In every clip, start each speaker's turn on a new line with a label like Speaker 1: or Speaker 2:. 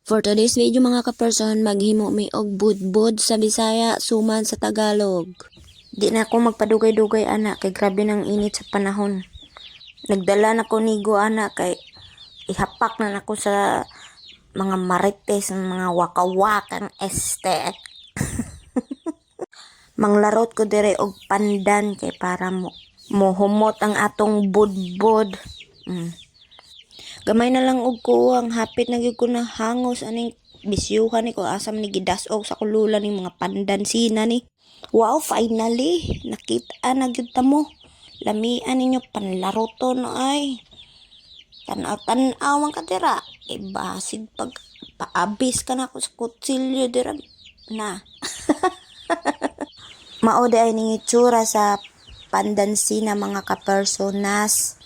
Speaker 1: For today's video mga ka-person, maghimo mi og budbud sa Bisaya, suman sa Tagalog. Di na ako magpadugay-dugay ana kay grabe ng init sa panahon. Nagdala na ko nigo ana kay ihapak na nako sa mga marites, mga wakawakang este. Manglarot ko dire og pandan kay para mohumot ang atong budbud. Gamay na lang og kuwang, hapit na gyud ko na hangos aning bisyuhan ni ko asam ni gidasog sa kululan ning mga pandan sina ni. Wow, finally nakita na gyud ta mo. Lamian ninyo panlaroton ay. Tanaw-tanaw man ka dira. Basig pag paabis ka na ko sa kutsilyo dira na. Mao ay ning itsura sa pandansina mga kapersonas.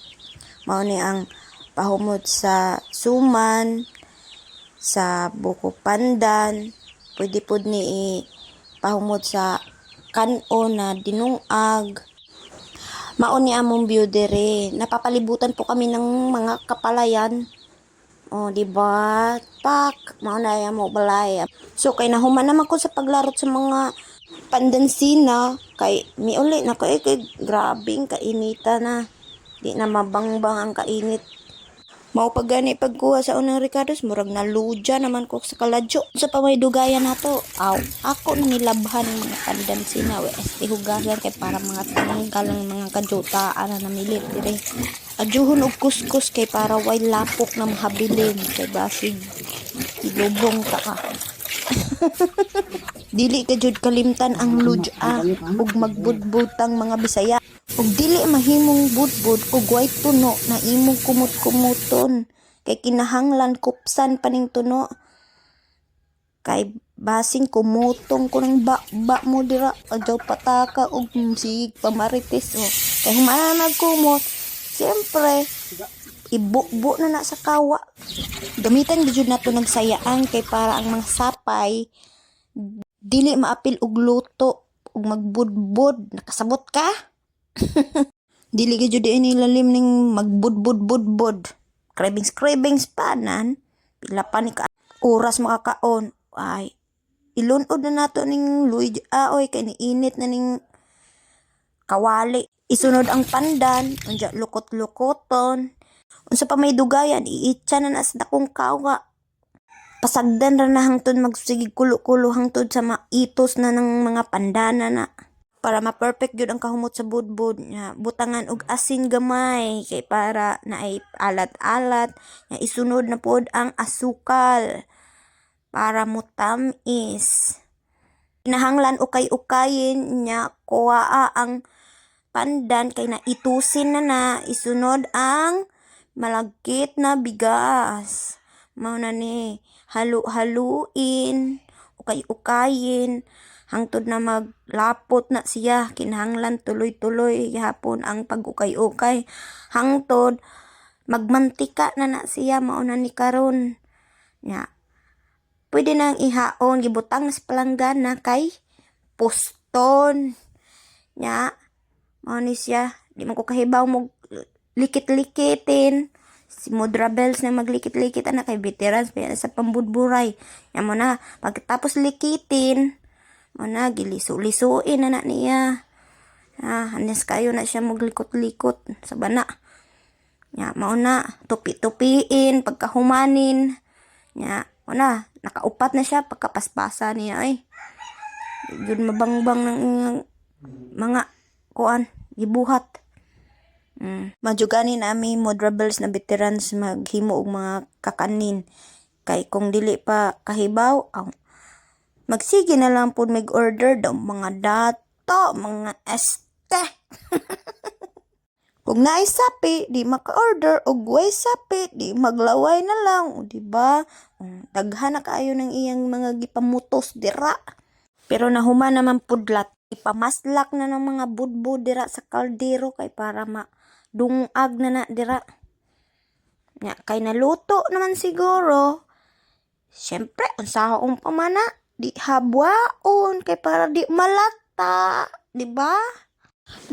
Speaker 1: Mao ni ang pahumot sa suman, sa buko pandan, pwede pod ni pahumot sa kanon na dinungag. Mao ni among view dire. Napapalibutan po kami ng mga kapalayan. O, di ba? Pak, mao na mo balay. So kay nahuman naman ko sa paglarot sa mga pandansina kay miuli na ko kay grabing kainita na. Di na mabangbang ang kainit. Mao pagani pagkuha sa unang Ricardos, murag naluja naman ko sa kaladyo. Sa pamay dugayan nato, ako na nilabhan ng mga pandansina. Este hugasan kay para mga tanggalang mga kajutaan na namilit dire. Ajuhon og kuskus kay para way lapok na mahabilin kay basig ilubong ka. Dili ka jud kalimtan ang luja ug magbudbutang mga Bisaya. Ug dili mahimong budbud ug way tuno na imong kumot-kumuton kay kinahanglan kupsan paning tuno kay basing kumutong ko ng ba mo dira adyaw pataka ug sig pamarites kay humana nagkumot siyempre ibu-bu na sa kawa. Gamitan gyud nato nagsayaan kay para ang mga sapay dili maapil og luto ug magbudbud. Nakasabot ka? Dili gyud ini lalim ning magbudbud-budbud. Cravings panan pila pa ni ka oras makakaon. Ay ilunod na nato ning luy oy kay niinit na ning kawali. Isunod ang pandan, unya lukot-lukoton. Unsa pa may dugayan, iitsa na sa dakong kawa. Pasagdan ra na hangtod magsigig kulo-kulo hangtod sa maitos na ng mga pandana na. Para ma-perfect gyud ang kahumot sa budbud nya butangan og asin gamay kay para naay alat-alat nya isunod na pod ang asukal para mo tamis. Kinahanglan ukay-ukayin nya kuwaa ang pandan kay naitusin na isunod ang malagkit na bigas. Mao na ni halu-haluin, ukay-ukayin hangtod na maglapot na siya. Kinahanglan tuloy-tuloy gihapon ang pag-ukay-ukay hangtod magmantika na siya. Mao na ni karon nya pwede nang ihaon gibutang sa palanggana kay poston nya mao ni siya. Di man ko kahibaw mo likit-likitin. Si Mudra Bells na maglikit-likit ana kay veterans sa pambudburay. Yan mo na pagkatapos likitin mo na giliso-lisuin na niya. Hanes kayo na siya maglikot-likot sa bana. Ya mao na tupi-tupiin pagkahumanin. Ya mo na nakaupat na siya pagkapaspasa niya ay. Yun mabangbang ng mga kuan gibuhat. Madjugani nami Mudra Bells na veterans maghimo og mga kakanin kay kung dili pa kahibaw magsige na lang pud mag-order daw mga dato mga este. Kung naay sapi di maka-order og way sapi di maglaway na lang di ba? Daghan na kaayo ng iyang mga gipamutos dira pero nahuman naman pudlat ipamaslak na ng mga budbud dira sa kaldero kay para dungag na dira. Nya kay naluto naman siguro. Syempre unsahon pa man na di habwaon kay para di malata, di ba?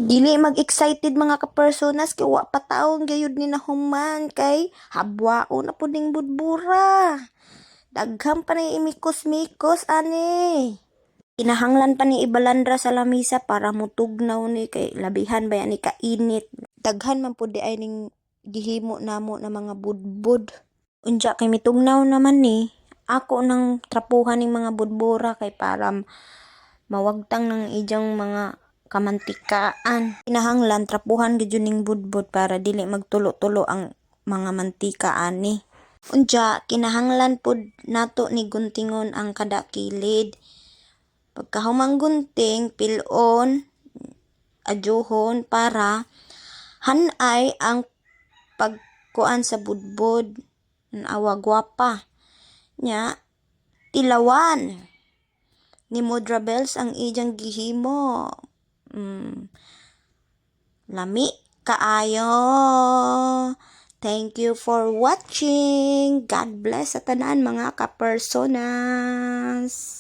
Speaker 1: Dili mag-excited mga kapersonas kay wa pa taon gayud ni nahuman kay habwaon na pud ning budbura. Daghang pa ni imikos-mikos ani. Kinahanglan pa ni ibalandra sa lamisa para mutugnaw ni kay labihan ba yan ni kainit. Daghan man pud di ay ning gihimo namo na mga budbud. Unja kay mitugnaw naman ni ako nang trapuhan ning mga budbura kay para mawagtang ng ijang mga kamantikaan. Kinahanglan trapuhan gid yun ning budbud para dili magtulo-tulo ang mga mantika ani. Unja kinahanglan pud nato ni guntingon ang kada kilid. Pagkahuman gunting, pilon, adyohon para hanay ang pagkuan sa budbud. Awa gwapa. Nya, tilawan. Ni Mudra Bells ang ijang gihimo. Lami kaayo. Thank you for watching. God bless sa tanan mga kapersonas.